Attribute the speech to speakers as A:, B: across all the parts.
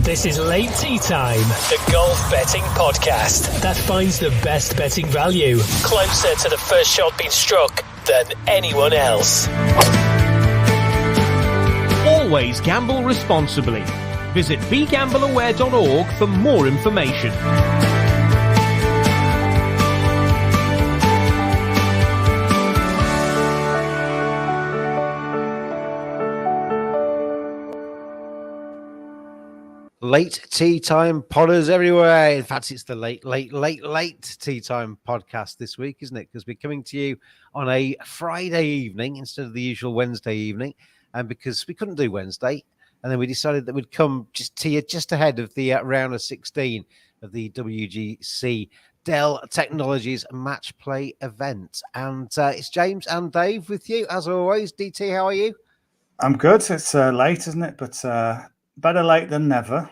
A: This is Late Tea Time, the golf betting podcast that finds the best betting value closer to the first shot being struck than anyone else.
B: Always gamble responsibly. Visit begambleaware.org for more information.
C: Late Tea Time podders everywhere. In fact, it's the late Tea Time podcast this week, isn't it? Because we're coming to you on a Friday evening instead of the usual Wednesday evening. And because we couldn't do Wednesday, and then we decided that we'd come just to you just ahead of the round of 16 of the WGC Dell Technologies match play event. And it's James and Dave with you, as always. DT, how are you?
D: I'm good. It's late, isn't it? But better late than never.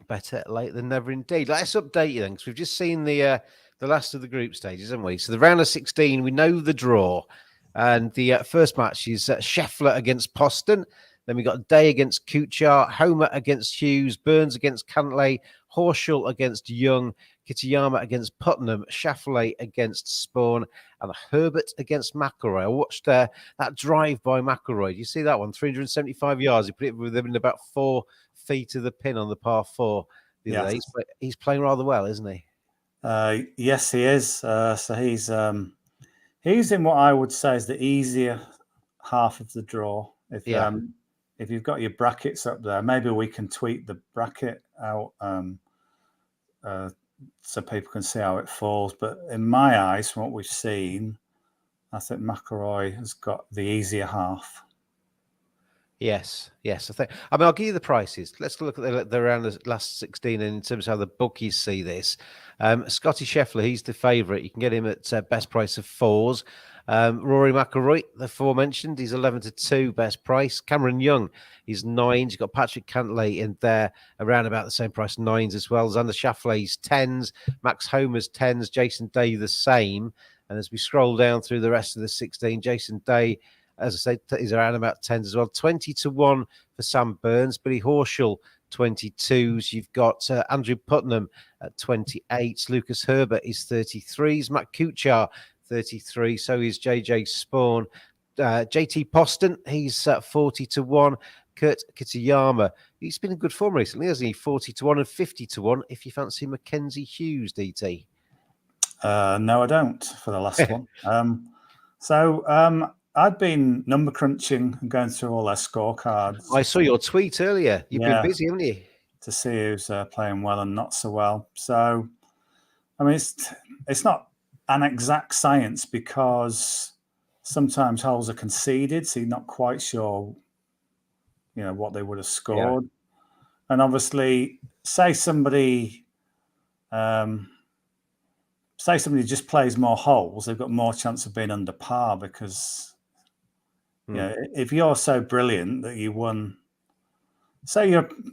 C: Better late than never indeed. Let's update you then, because we've just seen the last of the group stages, haven't we? So the round of 16, we know the draw. And the first match is Scheffler against Poston. Then we got Day against Kuchar, Homer against Hughes, Burns against Cantlay, Horschel against Young, Kitayama against Putnam, Schauffele against Spawn, and Herbert against McIlroy. I watched that drive by McIlroy. Do you see that one? 375 yards. He put it within about 4 feet of the pin on the par 4 the other day. He's playing rather well, isn't he?
D: Yes, he is. So he's in what I would say is the easier half of the draw. If you've got your brackets up there, maybe we can tweet the bracket out so people can see how it falls. But in my eyes, from what we've seen, I think McIlroy has got the easier half.
C: Yes. I think. I mean, I'll give you the prices. Let's look at the round of last 16 in terms of how the bookies see this. Scotty Scheffler, he's the favourite. You can get him at best price of 4s. Rory McIlroy, the aforementioned, he's 11-2 best price. Cameron Young, he's 9s. You've got Patrick Cantlay in there around about the same price, 9s as well. Xander Schauffele's 10s. Max Homer's 10s. Jason Day the same. And as we scroll down through the rest of the 16, Jason Day, as I said, he's around about 10s as well. 20-1 for Sam Burns. Billy Horschel, 22s. You've got Andrew Putnam at 28s. Lucas Herbert is 33s. Matt Kuchar, 33. So is JJ Spawn. JT Poston, he's 40-1. Kurt Kitayama, he's been in good form recently, hasn't he? 40-1 and 50-1 if you fancy Mackenzie Hughes, DT.
D: No, I don't for the last one. I've been number crunching and going through all their scorecards.
C: I saw your tweet earlier. You've been busy, haven't you?
D: To see who's playing well and not so well. So, I mean, it's not an exact science because sometimes holes are conceded, so you're not quite sure, what they would have scored. Yeah. And obviously, say somebody just plays more holes, they've got more chance of being under par because, if you're so brilliant that you won,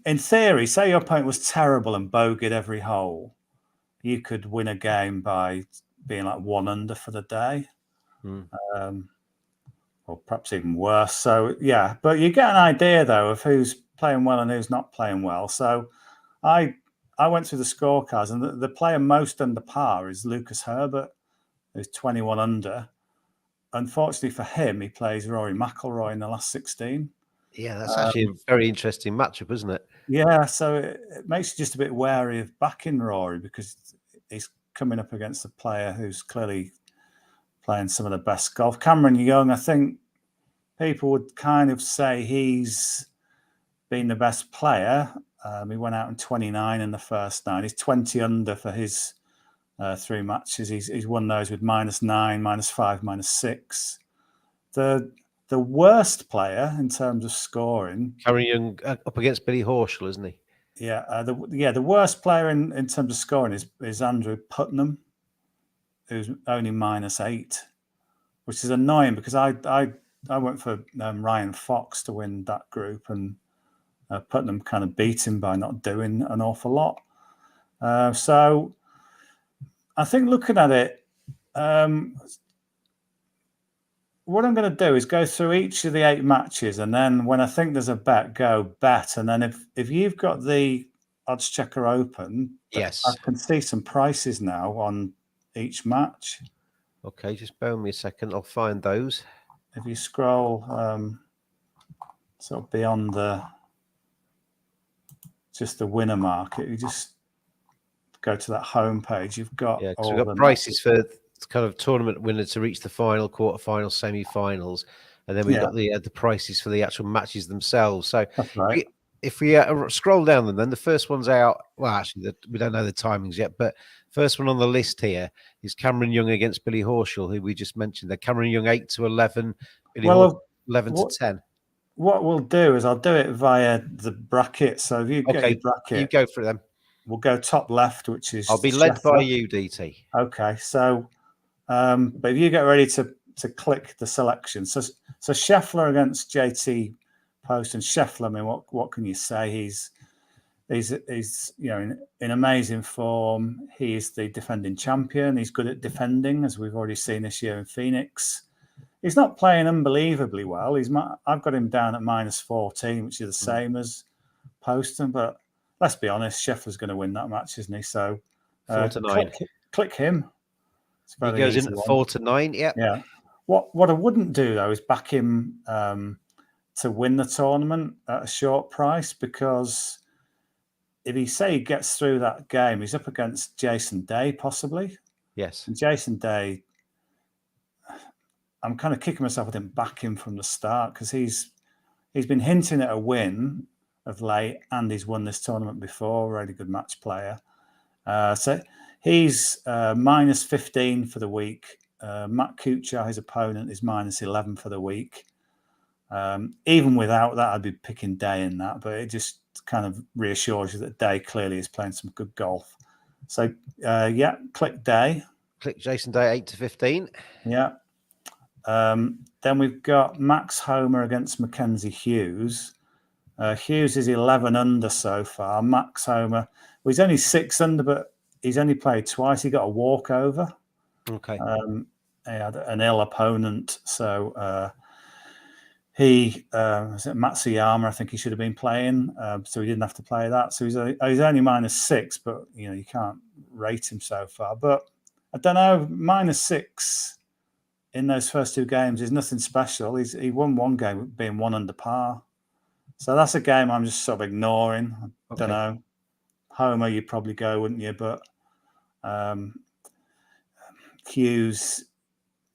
D: in theory, say your opponent was terrible and bogeyed every hole, you could win a game by being like 1 under for the day, or perhaps even worse. So, but you get an idea, though, of who's playing well and who's not playing well. So I went through the scorecards, and the player most under par is Lucas Herbert, who's 21 under. Unfortunately for him, he plays Rory McIlroy in the last 16.
C: Yeah, that's actually a very interesting matchup, isn't it?
D: Yeah, so it makes you just a bit wary of backing Rory because he's coming up against a player who's clearly playing some of the best golf. Cameron Young, I think people would kind of say he's been the best player. He went out in 29 in the first 9. He's 20 under for his 3 matches. He's won those with -9, -5, -6. The worst player in terms of scoring,
C: Cameron Young up against Billy Horschel, isn't he?
D: Yeah, the worst player in terms of scoring is Andrew Putnam, who's only -8, which is annoying because I went for Ryan Fox to win that group, and Putnam kind of beat him by not doing an awful lot. So I think looking at it, what I'm going to do is go through each of the 8 matches, and then when I think there's a bet, go bet. And then if you've got the Odds Checker open.
C: Yes.
D: I can see some prices now on each match.
C: Okay, just bear with me a second. I'll find those.
D: If you scroll sort of beyond just the winner market, you just go to that home page. You've got
C: Yeah, because
D: all
C: we've got
D: the
C: prices for kind of tournament winner to reach the final, quarterfinal, semi-finals, and then we've got the prices for the actual matches themselves. So
D: That's right.
C: if we scroll down them, then the first one's out. Well, actually, we don't know the timings yet, but first one on the list here is Cameron Young against Billy Horschel, who we just mentioned. There, Cameron Young 8-11, Billy Horschel 11-10.
D: What we'll do is I'll do it via the bracket. So if you get your bracket,
C: you go for them.
D: We'll go top left, which is
C: I'll be led by you, DT.
D: Okay, so but if you get ready to click the selection, so Scheffler against JT Post, and Scheffler, I mean, what can you say? He's in amazing form. He is the defending champion. He's good at defending, as we've already seen this year in Phoenix. He's not playing unbelievably well. I've got him down at -14, which is the same as Poston, but let's be honest, Scheffler's going to win that match, isn't he? So
C: 4-9.
D: Click him.
C: He goes in at 4-9.
D: Yeah. What I wouldn't do though is back him to win the tournament at a short price, because if he gets through that game, he's up against Jason Day possibly.
C: Yes.
D: And Jason Day, I'm kind of kicking myself I didn't back him from the start, because he's been hinting at a win of late, and he's won this tournament before. Really good match player. So he's -15 for the week. Matt Kuchar, his opponent, is -11 for the week. Even without that, I'd be picking Day in that, but it just kind of reassures you that Day clearly is playing some good golf. So click Day.
C: Click Jason Day 8-15.
D: Yeah. Then we've got Max Homer against Mackenzie Hughes. Hughes is 11 under so far. Max Homer, well, he's only 6 under, but he's only played twice. He got a walkover.
C: Okay.
D: He had an ill opponent, so he Matsuyama, I think he should have been playing, so he didn't have to play that. So he's only -6, but you can't rate him so far. But I don't know, -6 in those first 2 games is nothing special. He won one game being 1 under par. So that's a game I'm just sort of ignoring. I don't know. Homer, you'd probably go, wouldn't you? But Hughes,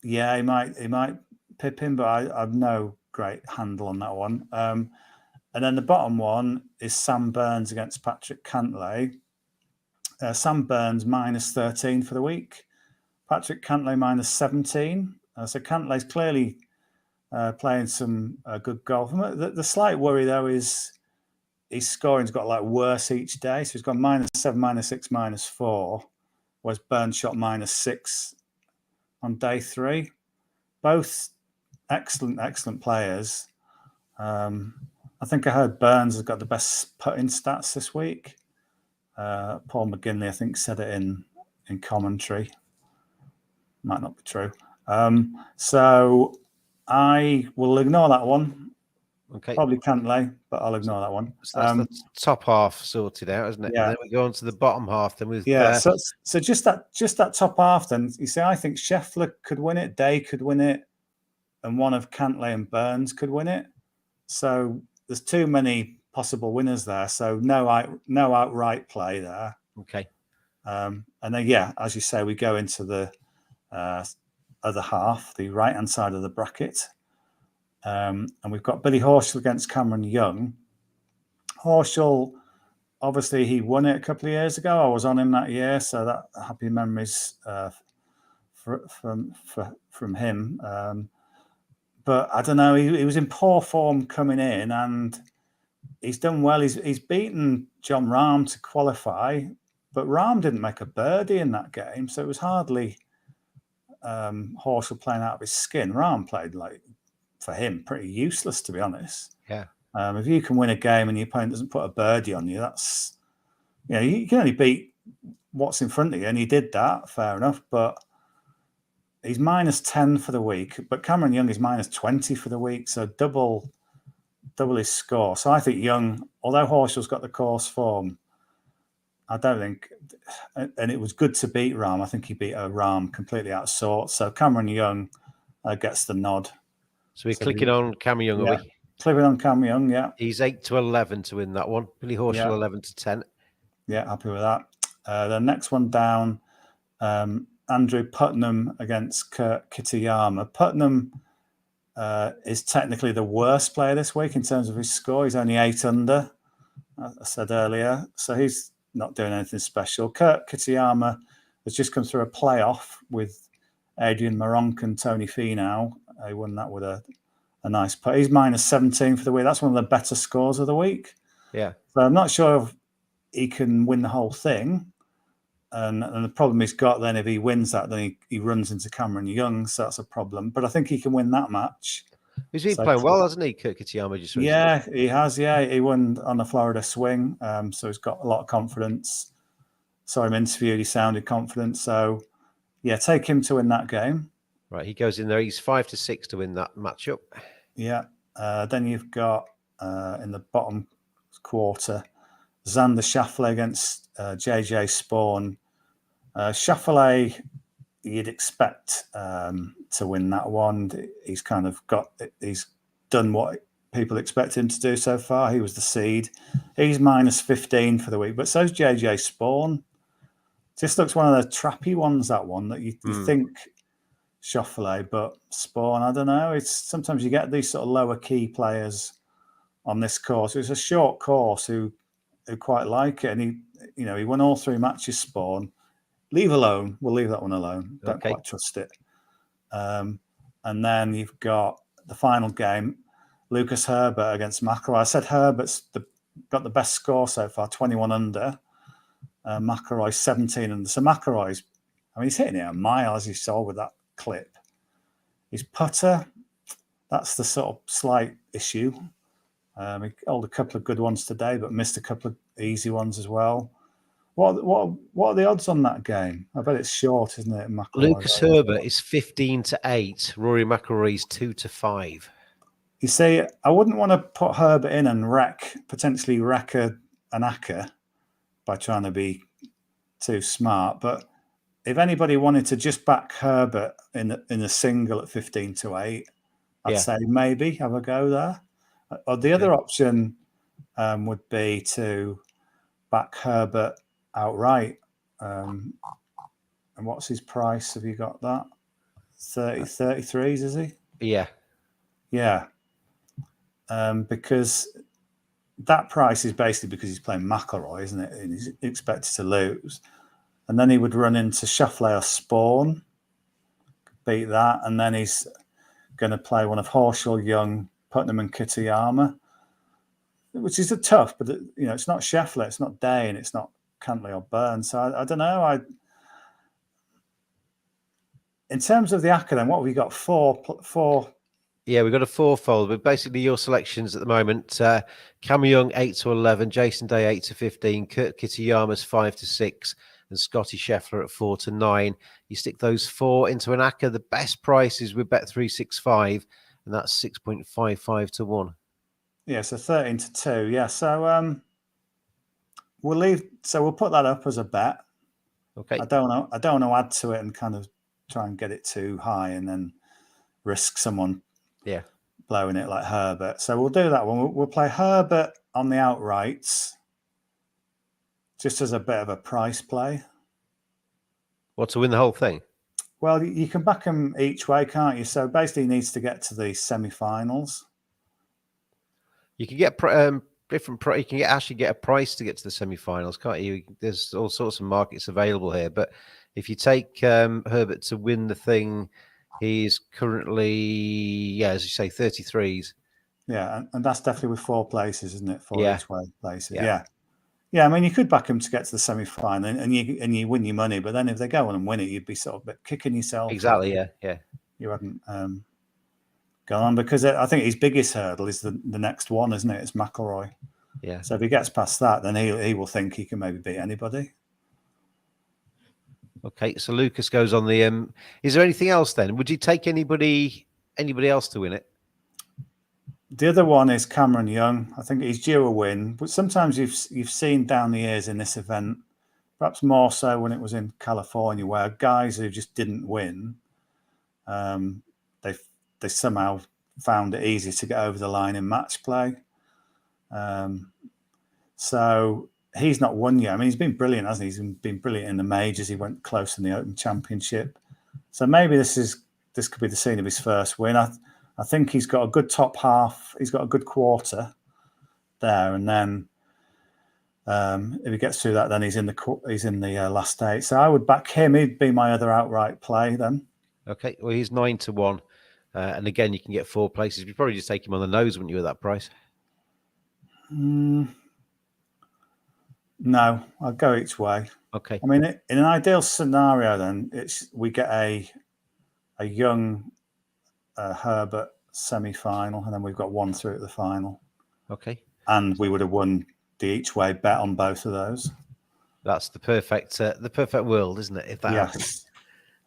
D: yeah, he might pip him, but I've no great handle on that one. And then the bottom one is Sam Burns against Patrick Cantlay. Sam Burns -13 for the week. Patrick Cantlay -17. So Cantlay's clearly playing some good golf. The slight worry though is his scoring's got like worse each day. So he's got -7, -6, -4, whereas Burns shot -6 on day 3. Both excellent players. I think I heard Burns has got the best putting stats this week. Paul McGinley, I think, said it in commentary. Might not be true. So I will ignore that one.
C: Okay.
D: Probably Cantlay, but I'll ignore that one.
C: So that's the top half sorted out, isn't it?
D: Yeah.
C: And then we go on to the bottom half. Then with
D: So just that top half. Then you see, I think Scheffler could win it, Day could win it, and one of Cantlay and Burns could win it. So there's too many possible winners there. So no outright play there.
C: Okay.
D: And then as you say, we go into the other half, the right-hand side of the bracket. And we've got Billy Horschel against Cameron Young. Horschel, obviously, he won it a couple of years ago. I was on him that year, so that happy memories from him. But I don't know, he was in poor form coming in, and he's done well. He's beaten John Rahm to qualify, but Rahm didn't make a birdie in that game, so it was hardly Horschel playing out of his skin. Rahm played, for him, pretty useless, to be honest.
C: Yeah.
D: If you can win a game and your opponent doesn't put a birdie on you, that's you can only beat what's in front of you, and he did that. Fair enough, but he's -10 for the week. But Cameron Young is -20 for the week, so double his score. So I think Young, although Horschel's got the course form, I don't think, and it was good to beat Rahm. I think he beat Rahm completely out of sorts. So Cameron Young gets the nod.
C: So we're clicking on Cameron Young, are we?
D: Clicking on Cameron Young, yeah.
C: He's 8-11 to win that one. Billy Horschel 11-10.
D: Yeah, happy with that. The next one down, Andrew Putnam against Kurt Kitayama. Putnam is technically the worst player this week in terms of his score. He's only 8 under, I said earlier. So he's not doing anything special. Kurt Kitayama has just come through a playoff with Adrian Moronk and Tony Finau. He won that with a nice putt. He's -17 for the week. That's one of the better scores of the week.
C: Yeah.
D: So I'm not sure if he can win the whole thing. And the problem he's got then, if he wins that, then he runs into Cameron Young. So that's a problem. But I think he can win that match.
C: He's been playing well, hasn't he, Kurt Kitayama? Just recently?
D: Yeah, he has. Yeah, he won on the Florida swing. So he's got a lot of confidence. Saw him interviewed. He sounded confident. So, yeah, take him to win that game.
C: Right, he goes in there. He's 5-6 to win that matchup.
D: Yeah. Then you've got in the bottom quarter, Xander Schauffele against JJ Spawn. Schauffele, you'd expect to win that one. He's done what people expect him to do so far. He was the seed. He's -15 for the week, but so's JJ Spawn. Just looks one of the trappy ones, that one, that you think Schauffele, but Spawn, I don't know. It's sometimes you get these sort of lower key players on this course. It's a short course who quite like it, and he won all 3 matches. Spawn, leave alone. We'll leave that one alone. Don't quite trust it. And then you've got the final game, Lucas Herbert against McIlroy. I said Herbert's got the best score so far, 21 under. McIlroy 17 under. So McIlroy's, he's hitting it a mile, as you saw with that clip. His putter, that's the sort of slight issue. He held a couple of good ones today, but missed a couple of easy ones as well. What are the odds on that game? I bet it's short, isn't it? McIlroy,
C: Lucas Herbert is 15-8. Rory McIlroy's 2-5.
D: You see, I wouldn't want to put Herbert in and potentially wreck an ACCA by trying to be too smart. But if anybody wanted to just back Herbert in a single at 15-8, I'd say maybe have a go there. Or the other option would be to back Herbert outright. And what's his price? Have you got that? 33s, is he?
C: Yeah.
D: Yeah. Because that price is basically because he's playing McIlroy, isn't it? And he's expected to lose. And then he would run into Schauffele or Spawn, beat that, and then he's going to play one of Horschel, Young, Putnam and Kitayama, which is a tough, but it's not Schauffele, it's not Day, and it's not Cantley or Burns. So I don't know. In terms of the ACCA, what have we got? Four.
C: Yeah, we've got a 4-fold, but basically your selections at the moment: Cam Young 8-11, Jason Day 8-15, Kurt Kitayama's 5-6, and Scotty Scheffler at 4-9. You stick those 4 into an ACCA. The best price is with Bet365, and that's 6.55 to 1.
D: Yeah, so 13-2. Yeah, so we'll leave. So we'll put that up as a bet.
C: Okay.
D: I don't want to add to it and kind of try and get it too high and then risk someone blowing it like Herbert. So we'll do that one. We'll play Herbert on the outrights, just as a bit of a price play.
C: What, to win the whole thing?
D: Well, you can back him each way, can't you? So basically, he needs to get to the semi-finals.
C: You can get different. You can actually get a price to get to the semi-finals, can't you? There's all sorts of markets available here. But if you take Herbert to win the thing, he's currently, as you say, 33s.
D: Yeah, and that's definitely with 4 places, isn't it? 4 each way places. Yeah. I mean, you could back him to get to the semi-final, and you win your money. But then if they go on and win it, you'd be sort of a bit kicking yourself.
C: Exactly. Yeah.
D: You hadn't gone on, because I think his biggest hurdle is the next one, isn't it? It's McIlroy.
C: Yeah.
D: So if he gets past that, then he will think he can maybe beat anybody.
C: Okay, so Lucas goes on the. Is there anything else then? Would you take anybody else to win it?
D: The other one is Cameron Young. I think he's due a win, but sometimes you've seen down the years in this event, perhaps more so when it was in California, where guys who just didn't win, they somehow found it easier to get over the line in match play. So he's not won yet. I mean, he's been brilliant, hasn't he? He's been brilliant in the majors. He went close in the Open Championship. So maybe this could be the scene of his first win. I think he's got a good top half. He's got a good quarter there, and then if he gets through that, then he's in the last 8. So I would back him. He'd be my other outright play then.
C: Okay, well, he's 9-1, and again, you can get 4 places. You'd probably just take him on the nose, wouldn't you, at that price?
D: No, I'll go each way.
C: Okay.
D: I mean, in an ideal scenario, then we get a young Herbert semi-final, and then we've got 1 through at the final.
C: Okay.
D: And we would have won the each way bet on both of those.
C: That's the perfect world, isn't it? If that happens.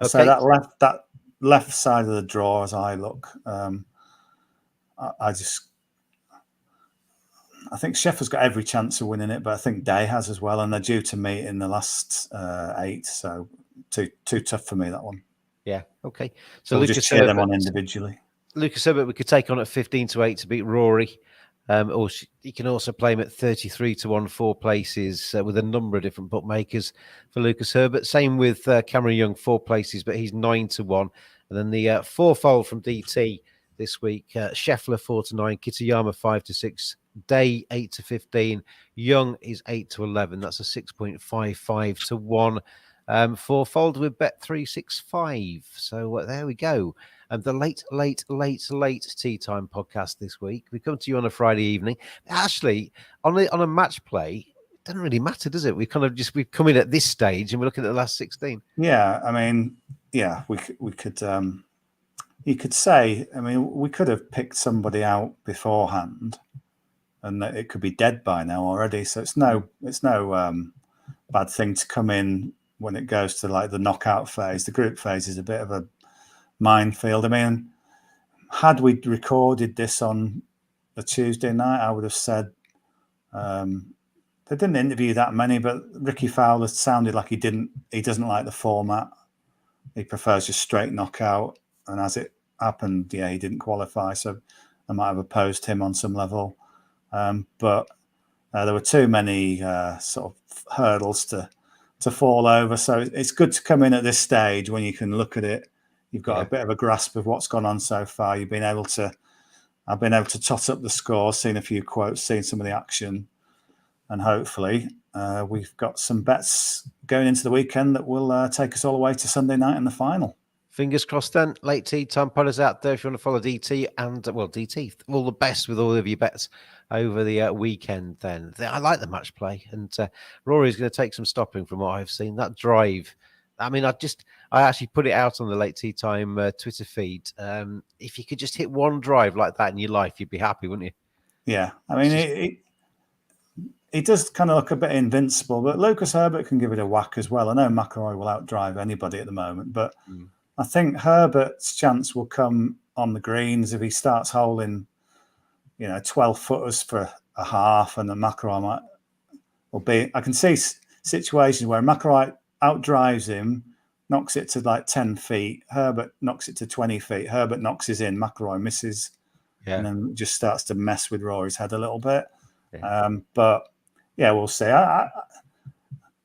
C: Okay.
D: So that left side of the draw, as I look, I think Sheffield's got every chance of winning it, but I think Day has as well, and they're due to meet in the last 8. So too tough for me, that one.
C: Yeah. Okay. So
D: we'll
C: Lucas
D: just cheer them on individually.
C: Lucas Herbert, we could take on at 15-8 to beat Rory. Or you can also play him at 33-1, 4 places with a number of different bookmakers for Lucas Herbert. Same with Cameron Young, 4 places, but he's 9-1. And then the 4-fold from DT this week: Scheffler 4-9, Kitayama 5-6, Day 8-15, Young is 8-11. That's a 6.55 to 1. 4-fold with Bet365. So there we go. And the late tea time podcast this week. We come to you on a Friday evening. Actually, on a match play, it doesn't really matter, does it? We've come in at this stage and we're looking at the last 16.
D: Yeah, I mean, yeah, we could. You could say, I mean, we could have picked somebody out beforehand, and that it could be dead by now already. So it's no bad thing to come in when it goes to like the knockout phase. The group phase is a bit of a minefield. I mean, had we recorded this on a Tuesday night, I would have said they didn't interview that many, but Ricky Fowler sounded like he doesn't like the format. He prefers just straight knockout, and as it happened, he didn't qualify, so I might have opposed him on some level. But there were too many sort of hurdles to fall over. So it's good to come in at this stage when you can look at it. You've got a bit of a grasp of what's gone on so far. I've been able to tot up the score, seen a few quotes, seen some of the action, and hopefully we've got some bets going into the weekend that will take us all the way to Sunday night and the final.
C: Fingers crossed then. Late tea time putters out there if you want to follow DT and DT, all the best with all of your bets over the weekend then. I like the match play, and Rory's going to take some stopping from what I've seen. That drive, I mean, I actually put it out on the Late Tea Time Twitter feed. If you could just hit one drive like that in your life, you'd be happy, wouldn't you?
D: Yeah, I mean, it does kind of look a bit invincible, but Lucas Herbert can give it a whack as well. I know McIlroy will outdrive anybody at the moment, but I think Herbert's chance will come on the greens if he starts holding, 12 footers for a half, and then McIlroy will be. I can see situations where McIlroy outdrives him, knocks it to like 10 feet. Herbert knocks it to 20 feet. Herbert knocks it in. McIlroy misses, and then just starts to mess with Rory's head a little bit. Yeah. But yeah, we'll see.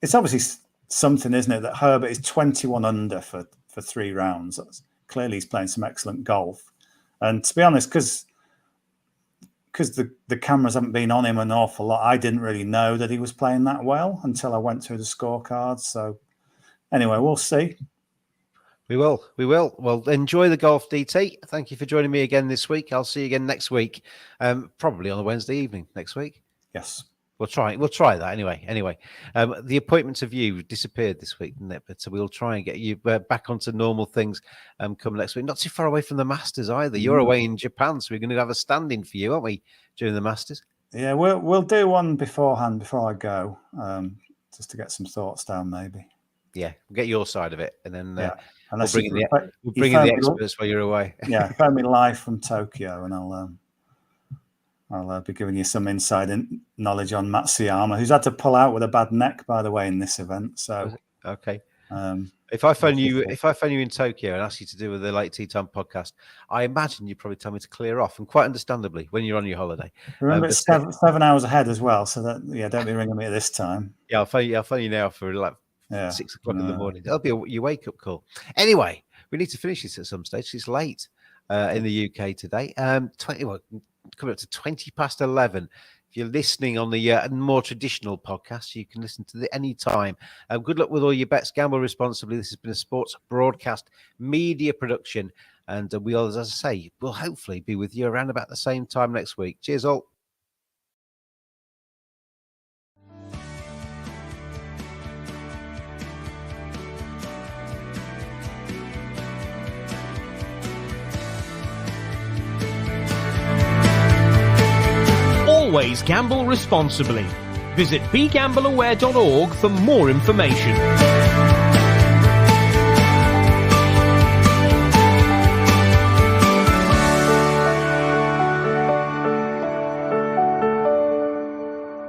D: It's obviously something, isn't it, that Herbert is 21 under for 3 rounds. Clearly, he's playing some excellent golf. And to be honest, because the cameras haven't been on him an awful lot, I didn't really know that he was playing that well until I went through the scorecards. So anyway, we'll see.
C: We will. Well, enjoy the golf, DT. Thank you for joining me again this week. I'll see you again next week, probably on a Wednesday evening next week.
D: Yes.
C: We'll try that anyway. The appointments of you disappeared this week, didn't it? But we'll try and get you back onto normal things come next week. Not too far away from the Masters either. You're away in Japan, so we're going to have a stand-in for you, aren't we, during the Masters?
D: Yeah, we'll do one beforehand before I go, just to get some thoughts down, maybe.
C: Yeah, we'll get your side of it, and then we'll
D: bring
C: in the experts while you're away.
D: Yeah, phone me live from Tokyo, and I'll be giving you some inside knowledge on Matsuyama, who's had to pull out with a bad neck, by the way, in this event. So,
C: okay. If I phone you in Tokyo and ask you to do the Late Tea Time podcast, I imagine you probably tell me to clear off, and quite understandably when you're on your holiday.
D: Remember, it's 7 hours ahead as well, so that don't be ringing me at this time.
C: Yeah, I'll phone you now for like 6 o'clock in the morning. That'll be your wake up call. Anyway, we need to finish this at some stage. It's late in the UK today. Coming up to 20 past 11. If you're listening on the more traditional podcast, you can listen to it any time. Good luck with all your bets. Gamble responsibly. This has been a sports broadcast media production. And we'll, as I say, we'll hopefully be with you around about the same time next week. Cheers all.
B: Always gamble responsibly. Visit begambleaware.org for more information.